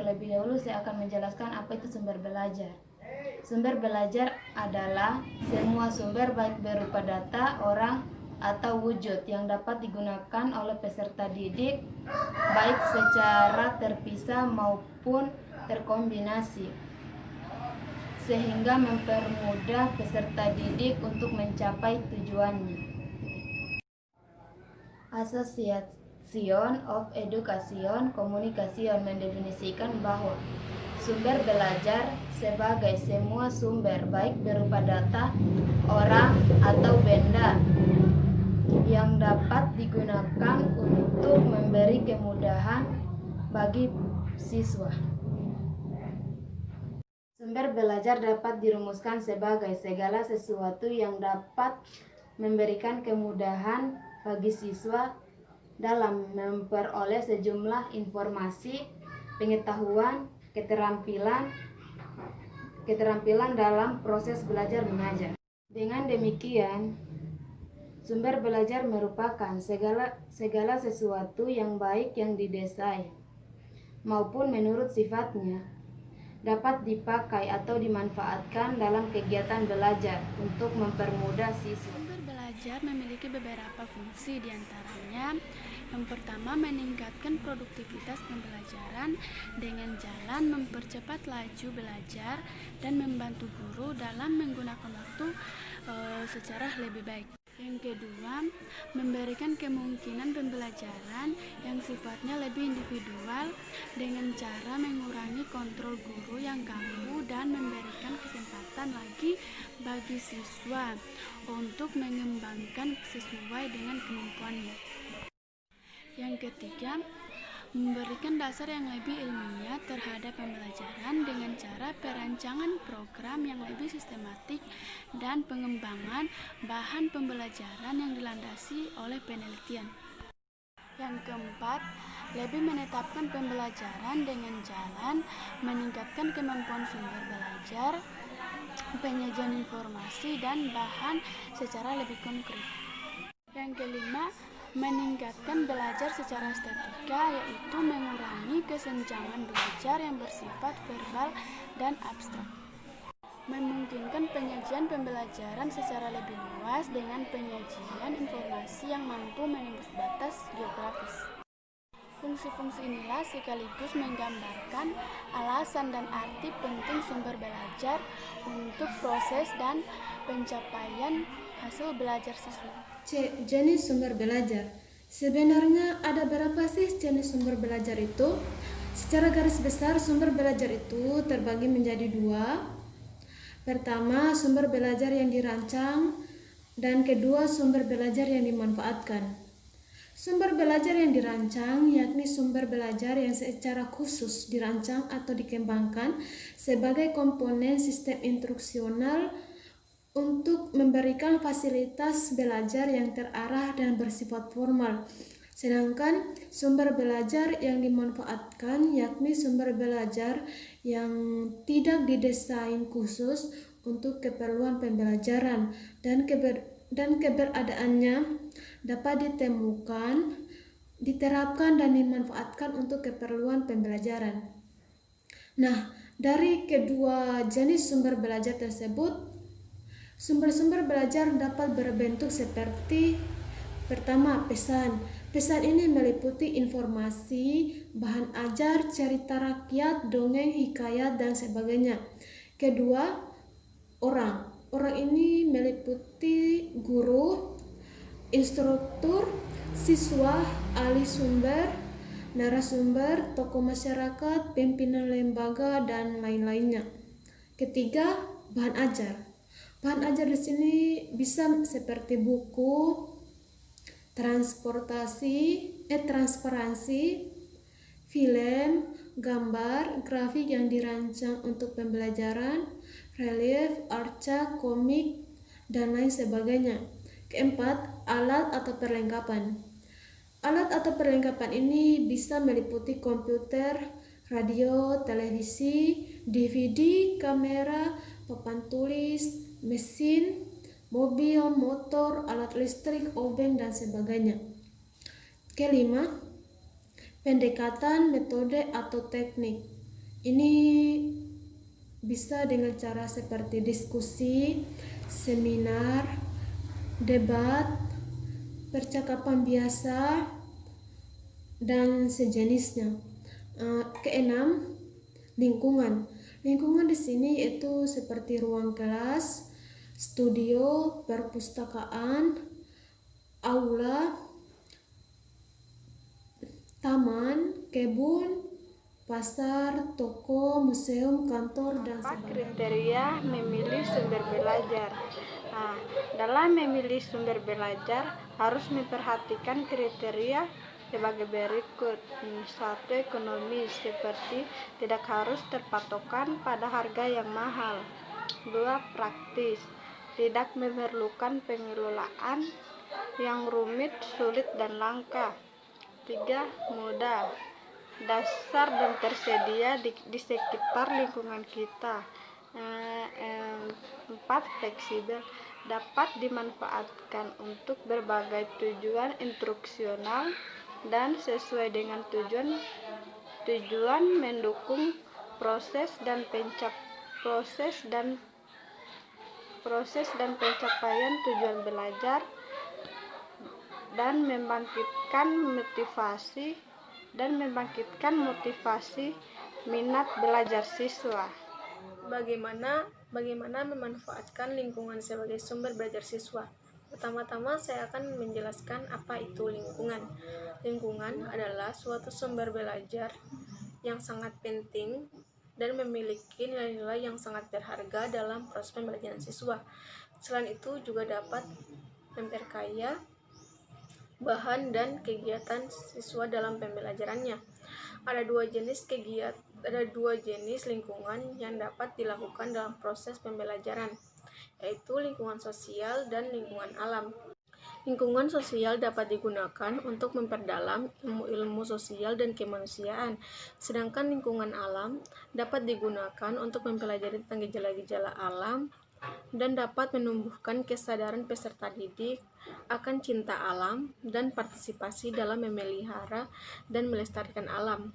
terlebih dahulu saya akan menjelaskan apa itu sumber belajar. Sumber belajar adalah semua sumber baik berupa data, orang, atau wujud yang dapat digunakan oleh peserta didik baik secara terpisah maupun terkombinasi, sehingga mempermudah peserta didik untuk mencapai tujuannya. Association of Education Communication mendefinisikan bahwa sumber belajar sebagai semua sumber baik berupa data, orang, atau benda yang dapat digunakan untuk memberi kemudahan bagi siswa. Sumber belajar dapat dirumuskan sebagai segala sesuatu yang dapat memberikan kemudahan bagi siswa dalam memperoleh sejumlah informasi, pengetahuan, keterampilan dalam proses belajar mengajar. Dengan demikian, sumber belajar merupakan segala sesuatu yang baik yang didesain maupun menurut sifatnya dapat dipakai atau dimanfaatkan dalam kegiatan belajar untuk mempermudah siswa. Sumber belajar memiliki beberapa fungsi, diantaranya yang pertama meningkatkan produktivitas pembelajaran dengan jalan mempercepat laju belajar dan membantu guru dalam menggunakan waktu secara lebih baik. Yang kedua, memberikan kemungkinan pembelajaran yang sifatnya lebih individual dengan cara mengurangi kontrol guru yang ganggu dan memberikan kesempatan lagi bagi siswa untuk mengembangkan sesuai dengan kemampuannya. Yang ketiga, memberikan dasar yang lebih ilmiah terhadap pembelajaran dengan cara perancangan program yang lebih sistematik dan pengembangan bahan pembelajaran yang dilandasi oleh penelitian. Yang keempat, lebih menetapkan pembelajaran dengan jalan meningkatkan kemampuan sumber belajar, penyajian informasi dan bahan secara lebih konkret. Yang kelima, meningkatkan belajar secara estetika, yaitu mengurangi kesenjangan belajar yang bersifat verbal dan abstrak. Memungkinkan penyajian pembelajaran secara lebih luas dengan penyajian informasi yang mampu menembus batas geografis. Fungsi-fungsi inilah sekaligus menggambarkan alasan dan arti penting sumber belajar untuk proses dan pencapaian hasil belajar siswa. Jenis sumber belajar. Sebenarnya ada berapa sih jenis sumber belajar itu? Secara garis besar sumber belajar itu terbagi menjadi dua. Pertama, sumber belajar yang dirancang, dan kedua, sumber belajar yang dimanfaatkan. Sumber belajar yang dirancang yakni sumber belajar yang secara khusus dirancang atau dikembangkan sebagai komponen sistem instruksional untuk memberikan fasilitas belajar yang terarah dan bersifat formal. Sedangkan sumber belajar yang dimanfaatkan yakni sumber belajar yang tidak didesain khusus untuk keperluan pembelajaran dan keberadaannya dapat ditemukan, diterapkan dan dimanfaatkan untuk keperluan pembelajaran. Nah, dari kedua jenis sumber belajar tersebut, sumber-sumber belajar dapat berbentuk seperti pertama, pesan. Pesan ini meliputi informasi, bahan ajar, cerita rakyat, dongeng, hikayat, dan sebagainya. Kedua, orang. Orang ini meliputi guru, instruktur, siswa, ahli sumber, narasumber, tokoh masyarakat, pimpinan lembaga, dan lain-lainnya. Ketiga, bahan ajar. Bahan ajar di sini bisa seperti buku, transparansi, film, gambar, grafik yang dirancang untuk pembelajaran, relief, arca, komik, dan lain sebagainya. Keempat, alat atau perlengkapan. Alat atau perlengkapan ini bisa meliputi komputer, radio, televisi, DVD, kamera, papan tulis, mesin, mobil, motor, alat listrik, obeng, dan sebagainya. Kelima, pendekatan, metode, atau teknik. Ini bisa dengan cara seperti diskusi, seminar, debat, percakapan biasa, dan sejenisnya. Keenam, lingkungan. Lingkungan di sini yaitu seperti ruang kelas, studio, perpustakaan, aula, taman, kebun, pasar, toko, museum, kantor, dan sebagainya. Kriteria memilih sumber belajar. Nah, dalam memilih sumber belajar harus memperhatikan kriteria sebagai berikut. Satu, ekonomis, seperti tidak harus terpatokan pada harga yang mahal. Dua, praktis, tidak memerlukan pengelolaan yang rumit, sulit, dan langka. Tiga, mudah, dasar dan tersedia di sekitar lingkungan kita. Empat, fleksibel, dapat dimanfaatkan untuk berbagai tujuan instruksional dan sesuai dengan tujuan mendukung proses dan pencapaian tujuan belajar dan membangkitkan motivasi minat belajar siswa. Bagaimana memanfaatkan lingkungan sebagai sumber belajar siswa? Pertama-tama saya akan menjelaskan apa itu lingkungan. Lingkungan adalah suatu sumber belajar yang sangat penting dan memiliki nilai-nilai yang sangat berharga dalam proses pembelajaran siswa. Selain itu juga dapat memperkaya bahan dan kegiatan siswa dalam pembelajarannya. Ada dua jenis lingkungan yang dapat dilakukan dalam proses pembelajaran, yaitu lingkungan sosial dan lingkungan alam. Lingkungan sosial dapat digunakan untuk memperdalam ilmu-ilmu sosial dan kemanusiaan, sedangkan lingkungan alam dapat digunakan untuk mempelajari tentang gejala-gejala alam dan dapat menumbuhkan kesadaran peserta didik akan cinta alam dan partisipasi dalam memelihara dan melestarikan alam.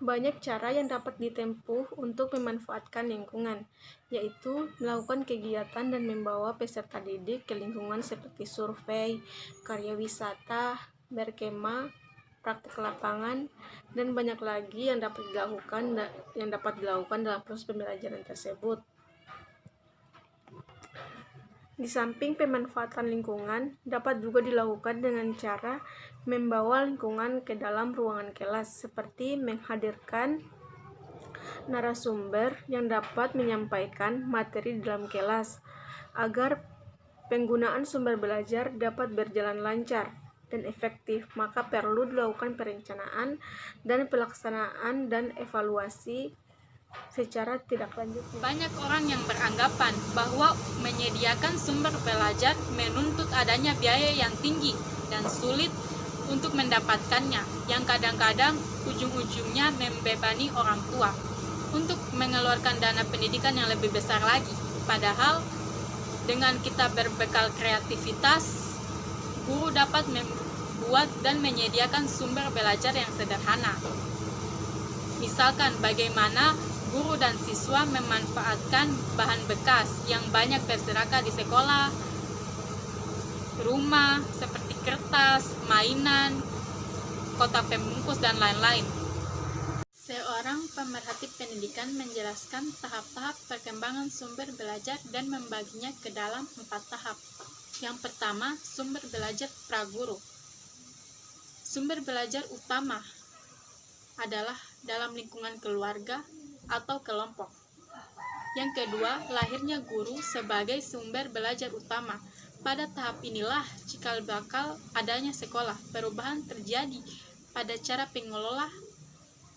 Banyak cara yang dapat ditempuh untuk memanfaatkan lingkungan, yaitu melakukan kegiatan dan membawa peserta didik ke lingkungan seperti survei, karya wisata, berkemah, praktik lapangan, dan banyak lagi yang dapat dilakukan dalam proses pembelajaran tersebut. Di samping pemanfaatan lingkungan, dapat juga dilakukan dengan cara membawa lingkungan ke dalam ruangan kelas, seperti menghadirkan narasumber yang dapat menyampaikan materi di dalam kelas, agar penggunaan sumber belajar dapat berjalan lancar dan efektif, maka perlu dilakukan perencanaan dan pelaksanaan dan evaluasi secara tidak lanjut. Banyak orang yang beranggapan bahwa menyediakan sumber belajar menuntut adanya biaya yang tinggi dan sulit untuk mendapatkannya, yang kadang-kadang ujung-ujungnya membebani orang tua untuk mengeluarkan dana pendidikan yang lebih besar lagi. Padahal dengan kita berbekal kreativitas, guru dapat membuat dan menyediakan sumber belajar yang sederhana. Misalkan bagaimana guru dan siswa memanfaatkan bahan bekas yang banyak berserakan di sekolah, rumah, seperti kertas, mainan, kotak pembungkus, dan lain-lain. Seorang pemerhati pendidikan menjelaskan tahap-tahap perkembangan sumber belajar dan membaginya ke dalam 4 tahap. Yang pertama, sumber belajar praguru. Sumber belajar utama adalah dalam lingkungan keluarga atau kelompok. Yang kedua, lahirnya guru sebagai sumber belajar utama. Pada tahap inilah cikal bakal adanya sekolah. Perubahan terjadi pada cara pengelola,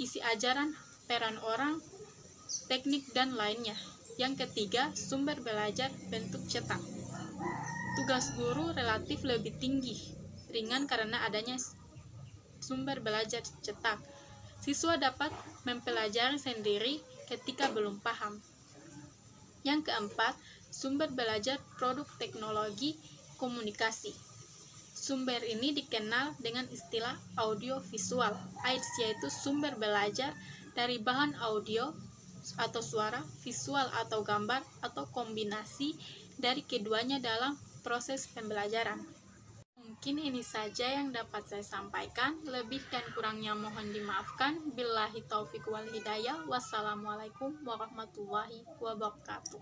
isi ajaran, peran orang, teknik, dan lainnya. Yang ketiga, sumber belajar bentuk cetak. Tugas guru relatif lebih tinggi, ringan karena adanya sumber belajar cetak. Siswa dapat mempelajari sendiri ketika belum paham. Yang keempat, sumber belajar produk teknologi komunikasi. Sumber ini dikenal dengan istilah audiovisual, AIDS, yaitu sumber belajar dari bahan audio atau suara, visual atau gambar, atau kombinasi dari keduanya dalam proses pembelajaran. Mungkin ini saja yang dapat saya sampaikan. Lebih dan kurangnya mohon dimaafkan. Billahi taufiq wal hidayah. Wassalamualaikum warahmatullahi wabarakatuh.